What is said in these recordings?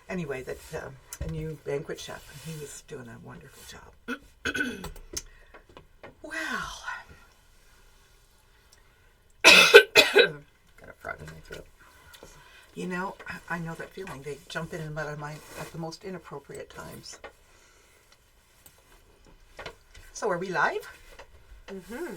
Anyway, that a new banquet chef, and he was doing a wonderful job. Well, Got a frog in my throat. you know, I know that feeling. They jump in and out of mine at the most inappropriate times. So are we live? Mm-hmm.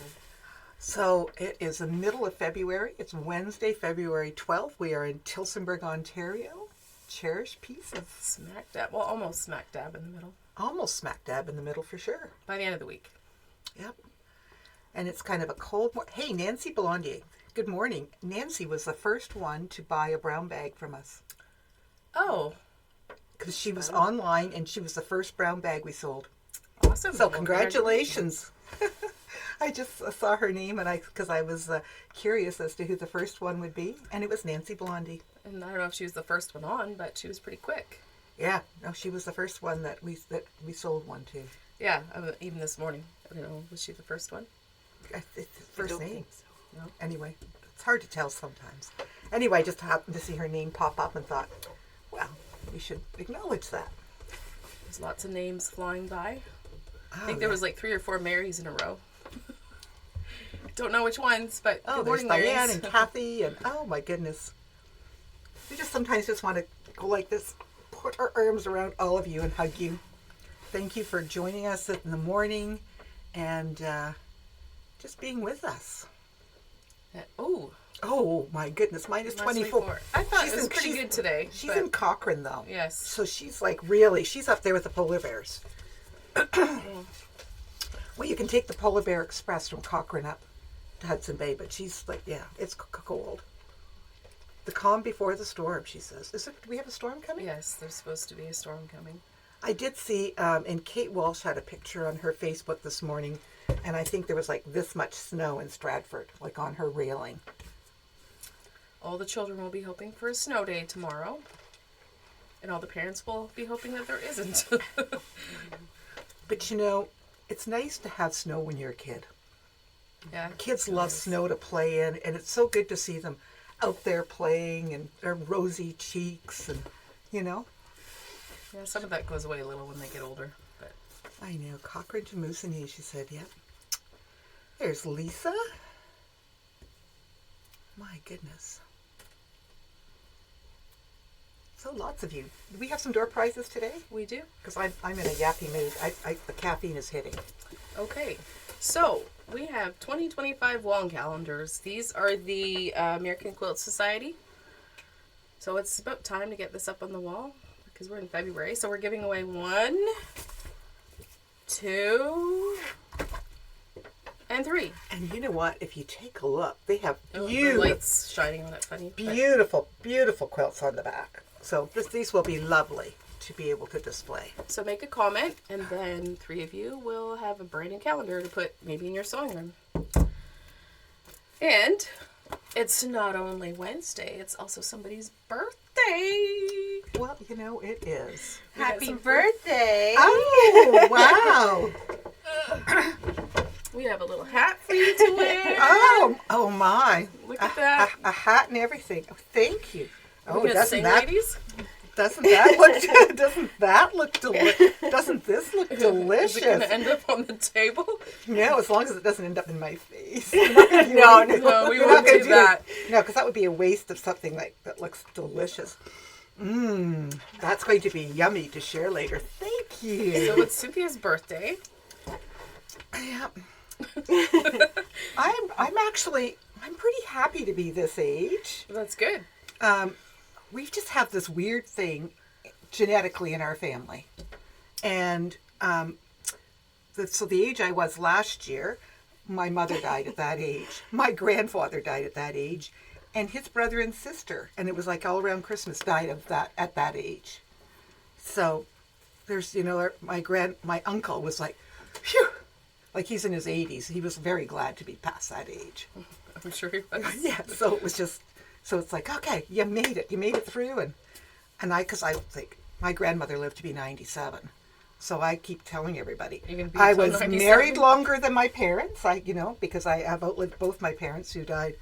So it is the middle of February. It's Wednesday, February 12th. We are in Tillsonburg, Ontario. Cherished pieces. Smack dab. Well, almost smack dab in the middle. Almost smack dab in the middle for sure. By the end of the week. Yep. And it's kind of a cold Hey, Nancy Blondier. Good morning. Nancy was the first one to buy a brown bag from us. Oh. Because she was online and she was the first brown bag we sold. Awesome. So Well, congratulations. I just saw her name and because I was curious as to who the first one would be. And it was Nancy Blondie. And I don't know if she was the first one on, but she was pretty quick. Yeah. No, she was the first one that we sold one to. Yeah. Even this morning. I don't know. Was she the first one? It's first name. Think so. No. Anyway, it's hard to tell sometimes. Anyway, I just happened to see her name pop up and thought, well, we should acknowledge that. There's lots of names flying by. Oh, I think there was like 3 or 4 Marys in a row. Don't know which ones, but good there's morning, Diane Marys. and Kathy and oh my goodness. We just sometimes just want to go like this, put our arms around all of you and hug you. Thank you for joining us in the morning and just being with us. Oh my goodness, mine is 24. I thought She's it was in- pretty she's- good today. She's but in Cochrane though. Yes. So she's like really, she's up there with the polar bears. Well, you can take the Polar Bear Express from Cochrane up to Hudson Bay, but she's like, yeah, it's cold. The calm before the storm, she says. Do we have a storm coming? Yes, there's supposed to be a storm coming. I did see, and Kate Walsh had a picture on her Facebook this morning, and I think there was like this much snow in Stratford, like on her railing. All the children will be hoping for a snow day tomorrow. And all the parents will be hoping that there isn't. But you know, it's nice to have snow when you're a kid. Yeah. Kids love snow to play in, and it's so good to see them out there playing and their rosy cheeks and, you know. Yeah, some of that goes away a little when they get older. But I know. Cochrane to Moosonee, she said, yep. There's Lisa. My goodness. So lots of you. Do we have some door prizes today? we do. Because I'm in a yappy mood. The caffeine is hitting. Okay. So, we have 2025 wall calendars. These are the American Quilt Society. So, it's about time to get this up on the wall because we're in February. So, we're giving away 1, 2, and 3. And you know what? If you take a look, they have Oh, the beautiful, light's shining on it funny. but- beautiful quilts on the back. So these will be lovely to be able to display. So make a comment, and then 3 of you will have a brand new calendar to put maybe in your sewing room. And it's not only Wednesday, it's also somebody's birthday. Well, you know, it is. We got Happy some- birthday! Oh, wow. We have a little hat for you to wear. Oh my. Look at that. A hat and everything. Oh, thank you. Are Oh, we gonna sing, ladies? doesn't that look doesn't this look Is delicious? it going to end up on the table? No, as long as it doesn't end up in my face. No, we We're won't not gonna do that. No, because that would be a waste of something like that looks delicious. That's going to be yummy to share later. Thank you. So it's Cynthia's birthday. Yeah. I'm pretty happy to be this age. That's good. We just have this weird thing genetically in our family. And so the age I was last year, my mother died at that age. My grandfather died at that age. And his brother and sister, and it was like all around Christmas, died of that at that age. So there's, my uncle was like, phew, like he's in his 80s. He was very glad to be past that age. I'm sure he was. Yeah, so it was just, so it's like, okay, you made it through. Because I think my grandmother lived to be 97. So I keep telling everybody, You're gonna be I till was 97? married longer than my parents, because I have outlived both my parents who died,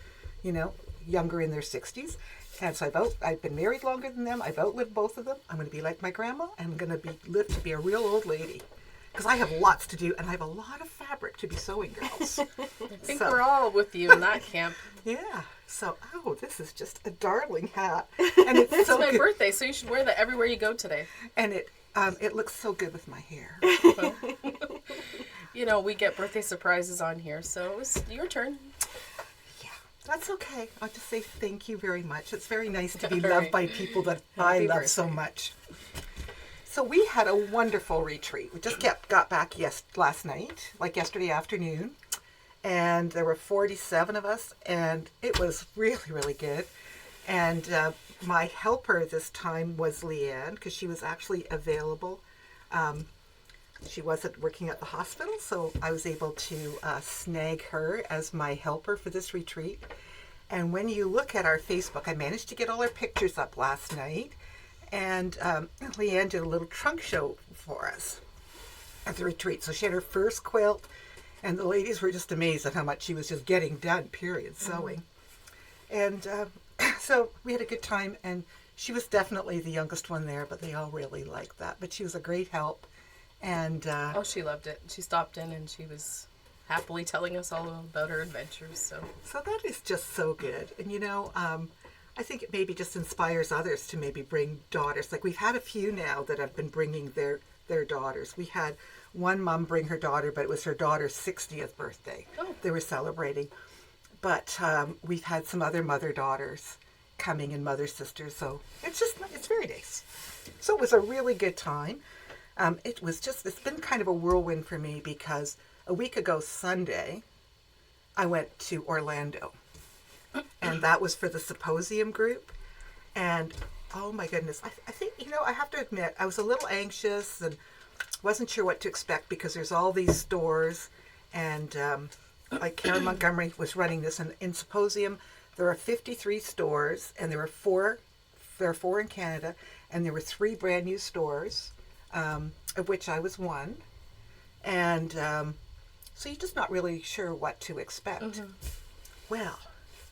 younger in their 60s. And so I've been married longer than them. I've outlived both of them. I'm going to be like my grandma, and I'm going to live to be a real old lady. Because I have lots to do, and I have a lot of fabric to be sewing, girls. I think we're all with you in that camp. Yeah. So, this is just a darling hat. And it's It's so my good. birthday, so you should wear that everywhere you go today. And it looks so good with my hair. You know, we get birthday surprises on here, so it was your turn. Yeah, that's okay. I'll just say thank you very much. It's very nice to be All loved right. by people that I Happy love so birthday. much. So we had a wonderful retreat. We just got back last night, like yesterday afternoon. And there were 47 of us, and it was really, really good. And my helper this time was Leanne, because she was actually available. She wasn't working at the hospital, so I was able to snag her as my helper for this retreat. And when you look at our Facebook, I managed to get all our pictures up last night. And Leanne did a little trunk show for us at the retreat. So she had her first quilt, and the ladies were just amazed at how much she was just getting done, period, sewing. And so we had a good time, and she was definitely the youngest one there, but they all really liked that. But she was a great help. And Oh, she loved it. She stopped in and she was happily telling us all about her adventures. So that is just so good. And I think it maybe just inspires others to maybe bring daughters. Like we've had a few now that have been bringing their daughters. We had one mom bring her daughter, but it was her daughter's 60th birthday. Oh. They were celebrating. But we've had some other mother-daughters coming and mother-sisters. So it's very nice. So it was a really good time. It's been kind of a whirlwind for me because a week ago Sunday, I went to Orlando. And that was for the symposium group. And oh my goodness, I think, I have to admit, I was a little anxious and wasn't sure what to expect because there's all these stores. And like Karen Montgomery was running this in symposium. There are 53 stores, and there are four in Canada, and there were 3 brand new stores, of which I was one. And so you're just not really sure what to expect. Mm-hmm. Well,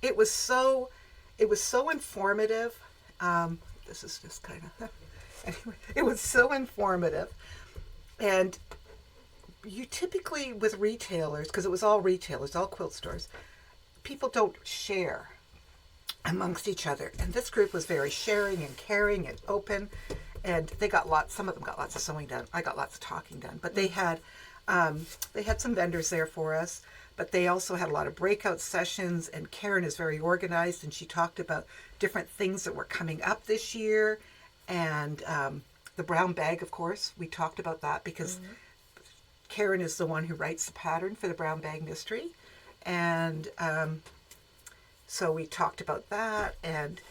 it was so informative. This is just kind of anyway. It was so informative, and you typically with retailers, because it was all retailers, all quilt stores, people don't share amongst each other, and this group was very sharing and caring and open, and some of them got lots of sewing done. I got lots of talking done, but they had some vendors there for us. But they also had a lot of breakout sessions, and Karen is very organized, and she talked about different things that were coming up this year. And the brown bag, of course, we talked about that because Karen is the one who writes the pattern for the brown bag mystery. And so we talked about that, and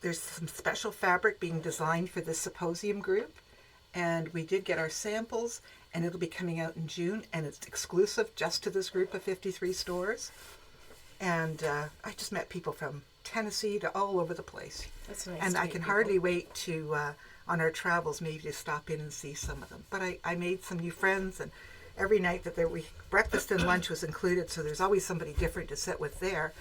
there's some special fabric being designed for this symposium group. And we did get our samples, and it'll be coming out in June, and it's exclusive just to this group of 53 stores. And I just met people from Tennessee to all over the place. that's nice. And to I meet can people. hardly wait to, on our travels, maybe to stop in and see some of them. But I made some new friends, and every night that breakfast and lunch was included, so there's always somebody different to sit with there.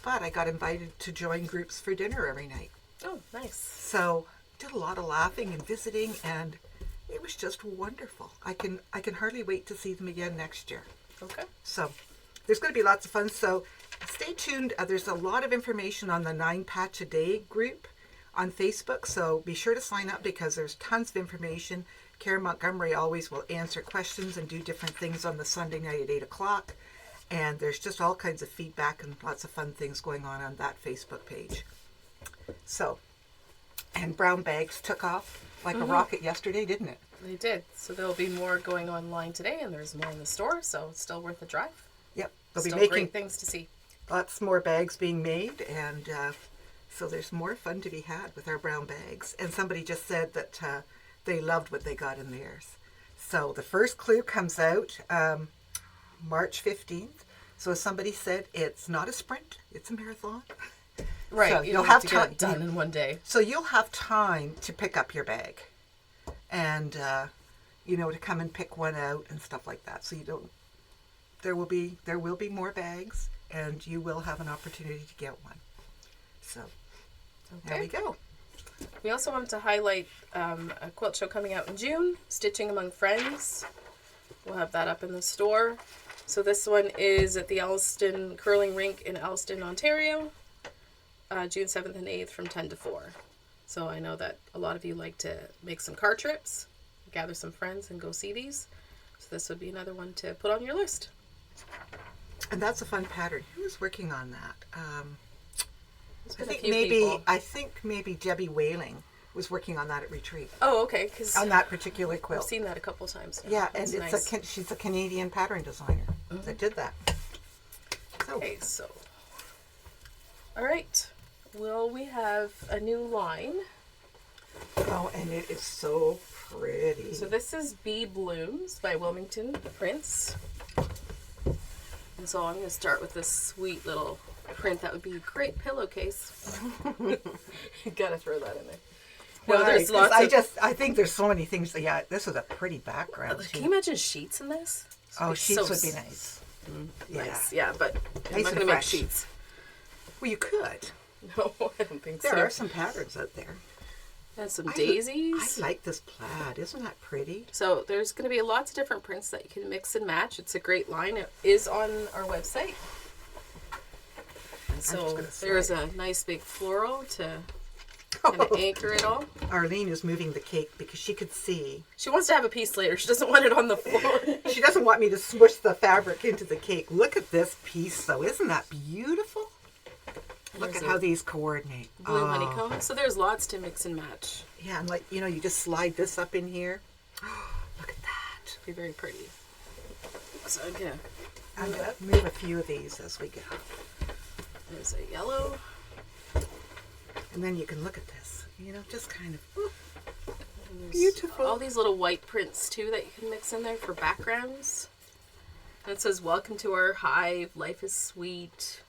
But I got invited to join groups for dinner every night. Oh, nice. So did a lot of laughing and visiting, and it was just wonderful. I can hardly wait to see them again next year. Okay. So there's going to be lots of fun. So stay tuned. There's a lot of information on the 9 Patch a Day group on Facebook. So be sure to sign up because there's tons of information. Karen Montgomery always will answer questions and do different things on the Sunday night at 8 o'clock. And there's just all kinds of feedback and lots of fun things going on that Facebook page. So, and brown bags took off like a rocket yesterday, didn't it? They did. So there'll be more going online today, and there's more in the store, so it's still worth a drive. Yep. They'll Still be making great things to see. lots more bags being made, and so there's more fun to be had with our brown bags. And somebody just said that they loved what they got in theirs. So the first clue comes out March 15th. So as somebody said, it's not a sprint, it's a marathon. Right. So you you'll don't have to get it time- done in one day. So you'll have time to pick up your bag and, to come and pick one out and stuff like that. So there will be more bags, and you will have an opportunity to get one. So There we go. We also wanted to highlight a quilt show coming out in June, Stitching Among Friends. We'll have that up in the store. So this one is at the Alliston Curling Rink in Alliston, Ontario, June 7th and 8th from 10 to 4. So I know that a lot of you like to make some car trips, gather some friends and go see these. So this would be another one to put on your list. And that's a fun pattern. Who was working on that? There's I been a think few maybe people. Debbie Whaling was working on that at Retreat. Oh, okay. Because On that particular I've quilt. seen that a couple times. Yeah, and That's it's nice. she's a Canadian pattern designer that did that. So, Okay, so. All right. Well, we have a new line. oh, and it is so pretty. So this is Bee Blooms by Wilmington Prints. And so I'm going to start with this sweet little print. That would be a great pillowcase. Gotta throw that in there. No, Why? there's 'Cause lots of... I think there's so many things. Yeah, this is a pretty background. Can too. you imagine sheets in this? This Oh, be sheets so would be nice. Yeah. Nice. Yeah, but I'm Nice not and going to make fresh. sheets. Well, you could. No, I don't think There so. are some patterns out there. And some I daisies. like this plaid. Isn't that pretty? So there's going to be lots of different prints that you can mix and match. It's a great line. It is on our website. And just so gonna there's slide. a nice big floral to kind of anchor it all. Arlene is moving the cake because she could see. She wants to have a piece later. She doesn't want it on the floor. She doesn't want me to smush the fabric into the cake. Look at this piece, though. Isn't that beautiful? Look There's at a how these coordinate. Blue Oh, honeycomb. So there's lots to mix and match. yeah, and like, you just slide this up in here. Look at that. Be very pretty. So again, I'm going to move a few of these as we go. there's a yellow. And then you can look at this. Just kind of, ooh, And there's Beautiful. all these little white prints too that you can mix in there for backgrounds. And it says, "Welcome to our hive. Life is sweet.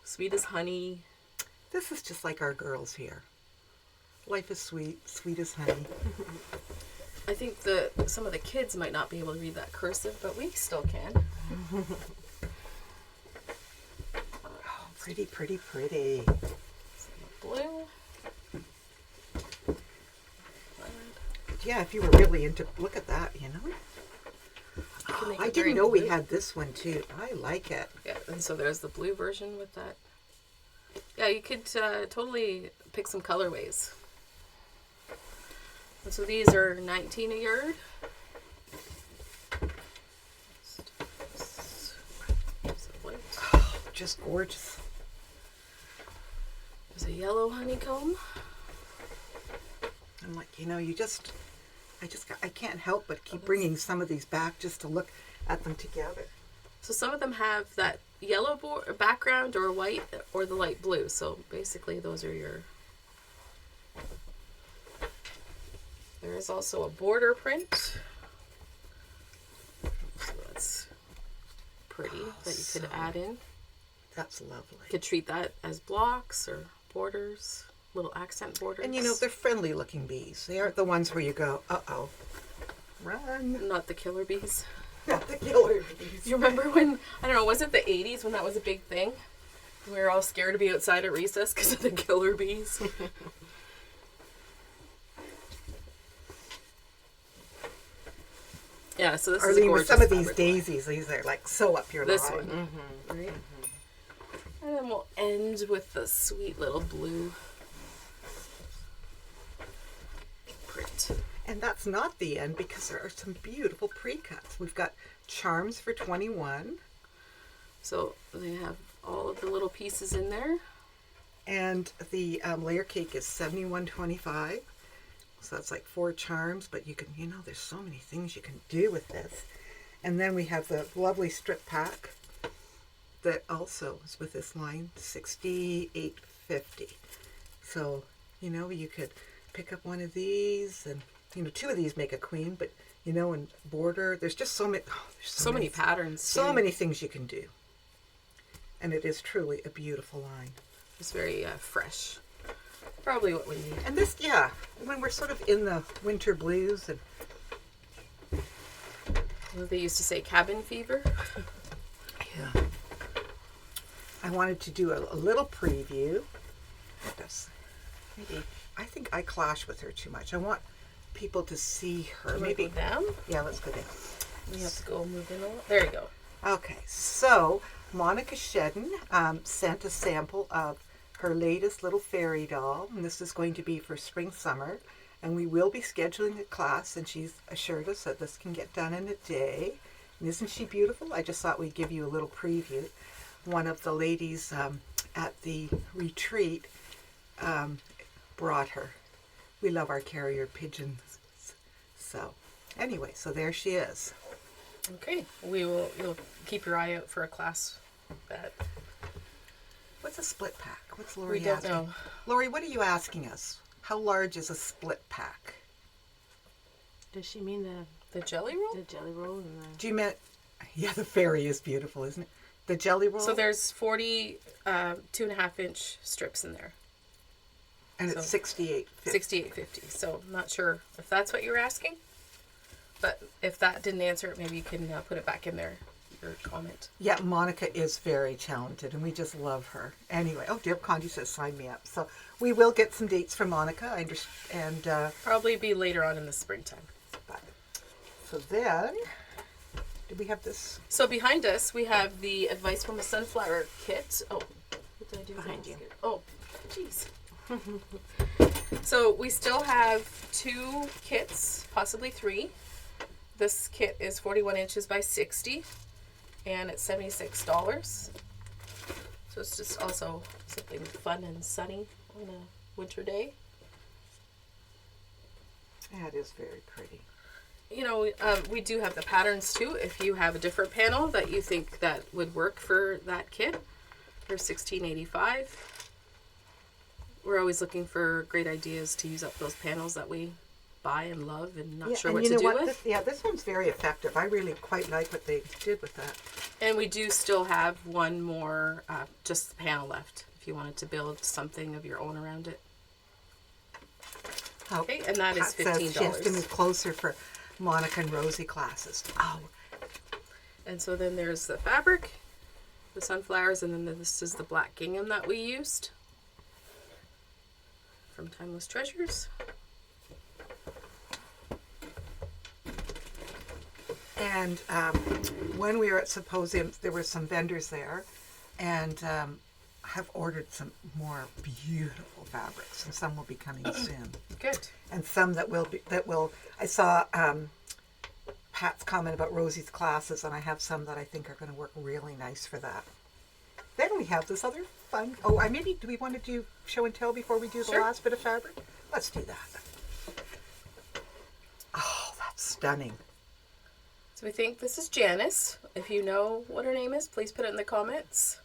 Sweet as honey." this is just like our girls here. Life is sweet, sweet as honey. I think that some of the kids might not be able to read that cursive, but we still can. Oh, pretty, pretty, pretty. Blue. Yeah, if you were really into, look at that, You can make I it very didn't know we blue. had this one too. I like it. Yeah, and so there's the blue version with that. Yeah, you could totally pick some colorways. And so these are $19 a yard. Just gorgeous. There's a yellow honeycomb. I'm like, I can't help but keep bringing some of these back just to look at them together. So some of them have that yellow background or white or the light blue. So basically those are your... There is also a border print. So that's pretty that you could add in. That's lovely. You could treat that as blocks or borders, little accent borders. And they're friendly looking bees. They aren't the ones where you go, uh-oh, run. Not the killer bees. Not the killer bees. You remember when, I don't know, was it the 80s when that was a big thing? We were all scared to be outside at recess because of the killer bees. Yeah, so this is a Arlene, with gorgeous some of these fabric line. daisies, these are like so up your This line. one. Right? And then we'll end with the sweet little blue print. And that's not the end because there are some beautiful pre-cuts. We've got charms for 21 So they have all of the little pieces in there. and the layer cake is 71.25. So that's like 4 charms, but you can, there's so many things you can do with this. And then we have the lovely strip pack that also is with this line, 68.50. So, you could pick up one of these and, 2 of these make a queen, but, and border, there's just so many, there's So many patterns. so too. many things you can do. And it is truly a beautiful line. It's very fresh. Probably what we need. And this, yeah, when we're sort of in the winter blues and Well, they used to say cabin fever. yeah. I wanted to do a little preview goodness. Maybe, I think I clash with her too much. I want people to see her. Maybe Maybe, down. yeah, let's go down. We have to go move in a little. There you go. Okay, so Monica Shedden sent a sample of her latest little fairy doll, and this is going to be for spring summer. And we will be scheduling a class, and she's assured us that this can get done in a day. And isn't she beautiful? I just thought we'd give you a little preview. One of the ladies at the retreat brought her. We love our carrier pigeons. So, anyway, so there she is. Okay, you'll keep your eye out for a class that What's a split pack? What's Lori we don't asking? know. Lori, what are you asking us? How large is a split pack? Does she mean The jelly roll? the jelly roll and the... Do you mean? Yeah, the fairy is beautiful, isn't it? The jelly roll. So there's 40 2.5-inch strips in there. and it's so- 68.50. 68.50. So I'm not sure if that's what you were asking, but if that didn't answer it, maybe you can put it back in there. Your comment. Yeah, Monica is very talented, and we just love her. Anyway, oh, Deb Condi says sign me up. So we will get some dates from Monica. I understand. Probably be later on in the springtime. So then, do we have this? So behind us, we have the Advice from a Sunflower kit. Oh, what did I do? Behind you. Oh, jeez. So we still have 2 kits, possibly 3. This kit is 41 inches by 60, and it's $76. So it's just also something fun and sunny on a winter day. Yeah, it is very pretty. You know, we do have the patterns too. If you have a different panel that you think that would work for that kit, they're $16.85. We're always looking for great ideas to use up those panels that we buy and love and not sure and what you to know do what? with. This one's very effective. I really quite like what they did with that. And we do still have one more, just the panel left, if you wanted to build something of your own around it. Oh, Okay, and that is Pat says she has to $15. move closer for Monica and Rosie classes. Oh, And so then there's the fabric, the sunflowers, and then this is the black gingham that we used from Timeless Treasures. and when we were at Symposium, there were some vendors there, and have ordered some more beautiful fabrics, and some will be coming soon. Good. And some that will. I saw Pat's comment about Rosie's classes, and I have some that I think are going to work really nice for that. Then we have this other fun. Oh, maybe do we want to do show and tell before we do the Sure. last bit of fabric? Let's do that. Oh, that's stunning. So we think this is Janice. If you know what her name is, please put it in the comments.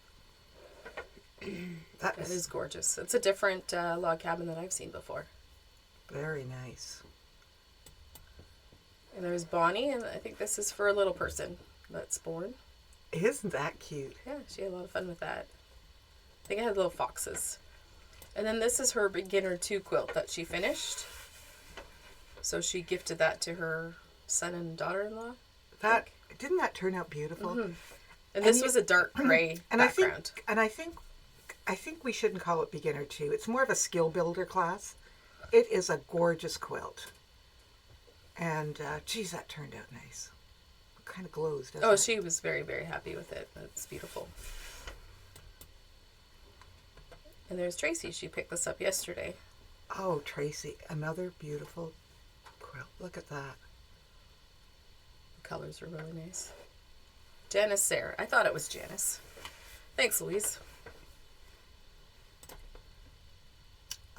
That It is is gorgeous. It's a different log cabin that I've seen before. very nice. And there's Bonnie, and I think this is for a little person that's born. Isn't that cute? Yeah, she had a lot of fun with that. I think I had little foxes. And then this is her beginner 2 quilt that she finished. So she gifted that to her son and daughter-in-law. That didn't that turn out beautiful? And this you- was a dark gray And background. I think we shouldn't call it beginner 2. It's more of a skill builder class. It is a gorgeous quilt. And geez, that turned out nice. It kind of glows, doesn't Oh, it? she was very, very happy with it. That's beautiful. And there's Tracy. She picked this up yesterday. Oh, Tracy, another beautiful quilt. Look at that. The colors are really nice. Janice Sayre. I thought it was Janice. Thanks, Louise.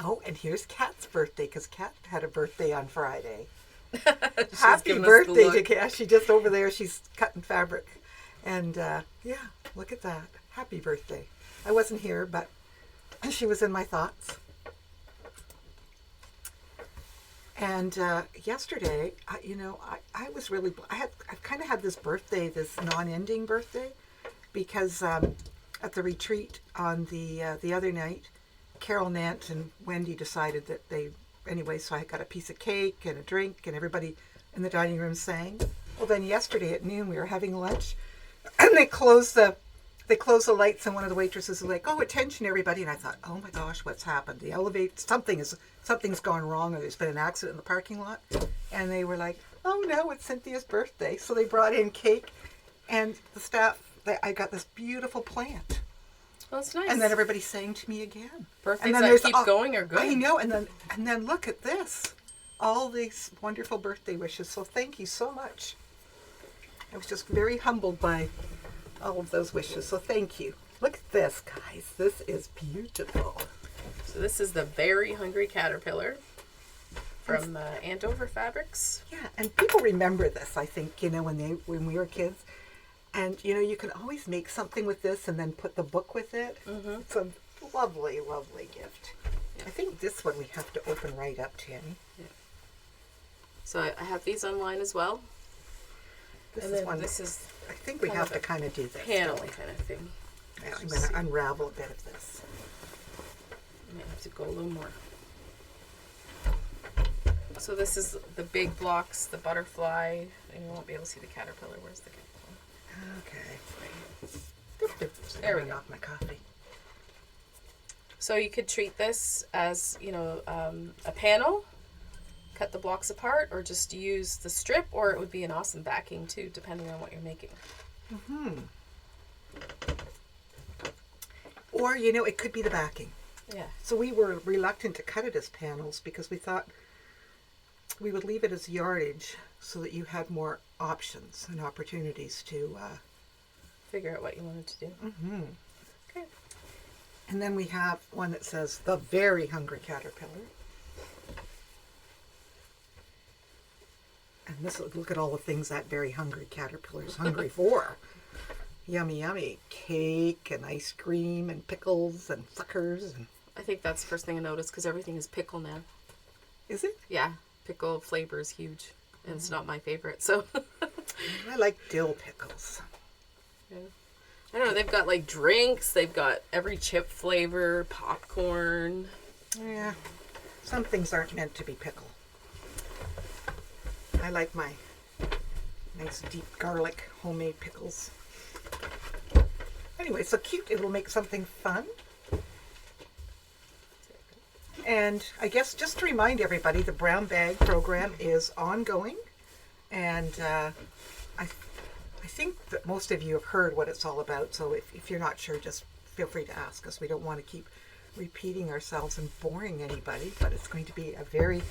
Oh, and here's Kat's birthday, because Kat had a birthday on Friday. She's Happy giving us the birthday look. to Kat. She's just over there. She's cutting fabric. And yeah, look at that. Happy birthday. I wasn't here, but she was in my thoughts. And yesterday, I was really, I've kind of had this birthday, this non-ending birthday, because at the retreat on the other night, Carol Nant and Wendy decided that anyway, so I got a piece of cake and a drink, and everybody in the dining room sang. Well, then yesterday at noon we were having lunch, and they closed the they closed the lights, and one of the waitresses was like, "Oh, attention, everybody!" And I thought, "Oh my gosh, what's happened? The elevator, something's gone wrong, or there's been an accident in the parking lot." And they were like, "Oh no, it's Cynthia's birthday!" So they brought in cake, and the staff. I got this beautiful plant. Well, it's nice. And then everybody sang to me again. Birthdays and then that keep going are good. I know, and then look at this. All these wonderful birthday wishes. So thank you so much. I was just very humbled by all of those wishes. So thank you. Look at this, guys. This is beautiful. So this is the Very Hungry Caterpillar from Andover Fabrics. Yeah, and people remember this, I think, when we were kids. And, you can always make something with this and then put the book with it. Mm-hmm. It's a lovely, lovely gift. Yeah. I think this one we have to open right up, Tammy. Yeah. So I have these online as well. This is I think we have to kind of do this. Panel kind of thing. Yeah, I'm going to unravel a bit of this. I might have to go a little more. So this is the big blocks, the butterfly, and you won't be able to see the caterpillar. Where's the caterpillar? Okay. There we go. Off my coffee. So you could treat this as, a panel, cut the blocks apart, or just use the strip, or it would be an awesome backing too, depending on what you're making. Mm-hmm. Or, it could be the backing. Yeah. So we were reluctant to cut it as panels because we thought we would leave it as yardage so that you had more options and opportunities to figure out what you wanted to do. Mm-hmm. Okay. And then we have one that says the Very Hungry Caterpillar. And look at all the things that very hungry caterpillar is hungry for. Yummy, yummy. Cake and ice cream and pickles and suckers. And I think that's the first thing I noticed because everything is pickle now. is it? Yeah. Pickle flavor is huge. And it's not my favorite, so. I like dill pickles. Yeah. I don't know, they've got like drinks, they've got every chip flavor, popcorn. Yeah. Some things aren't meant to be pickle. I like my nice deep garlic homemade pickles. Anyway, so cute. It will make something fun. And I guess just to remind everybody, the brown bag program is ongoing. And I think that most of you have heard what it's all about. So if you're not sure, just feel free to ask us. We don't want to keep repeating ourselves and boring anybody. But it's going to be a very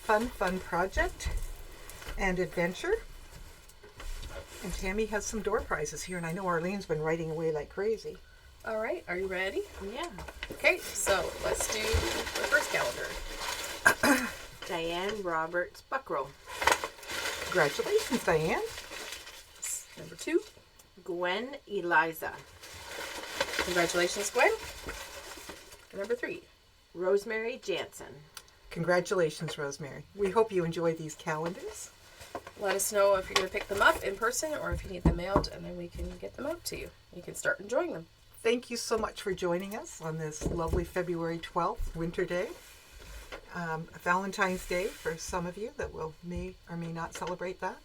fun project and adventure. And Tammy has some door prizes here. And I know Arlene's been writing away like crazy. All right, are you ready? Yeah. Okay, so let's do the first calendar. Diane Roberts Buckrow. Congratulations, Diane. Number 2. Gwen Eliza. Congratulations, Gwen. And number 3. Rosemary Jansen. Congratulations, Rosemary. We hope you enjoy these calendars. Let us know if you're going to pick them up in person or if you need them mailed, and then we can get them out to you. You can start enjoying them. Thank you so much for joining us on this lovely February 12th, winter day. Valentine's Day for some of you that may or may not celebrate that.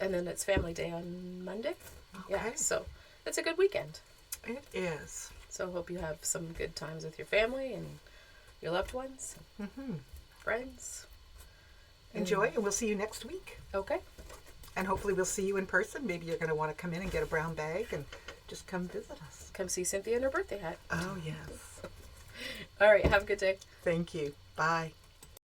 And then it's Family Day on Monday. Okay. Yeah, so it's a good weekend. It is. So hope you have some good times with your family and your loved ones, friends. Enjoy, and we'll see you next week. Okay. And hopefully we'll see you in person. Maybe you're going to want to come in and get a brown bag and just come visit us. Come see Cynthia in her birthday hat. Oh, yes. All right, have a good day. Thank you. Bye.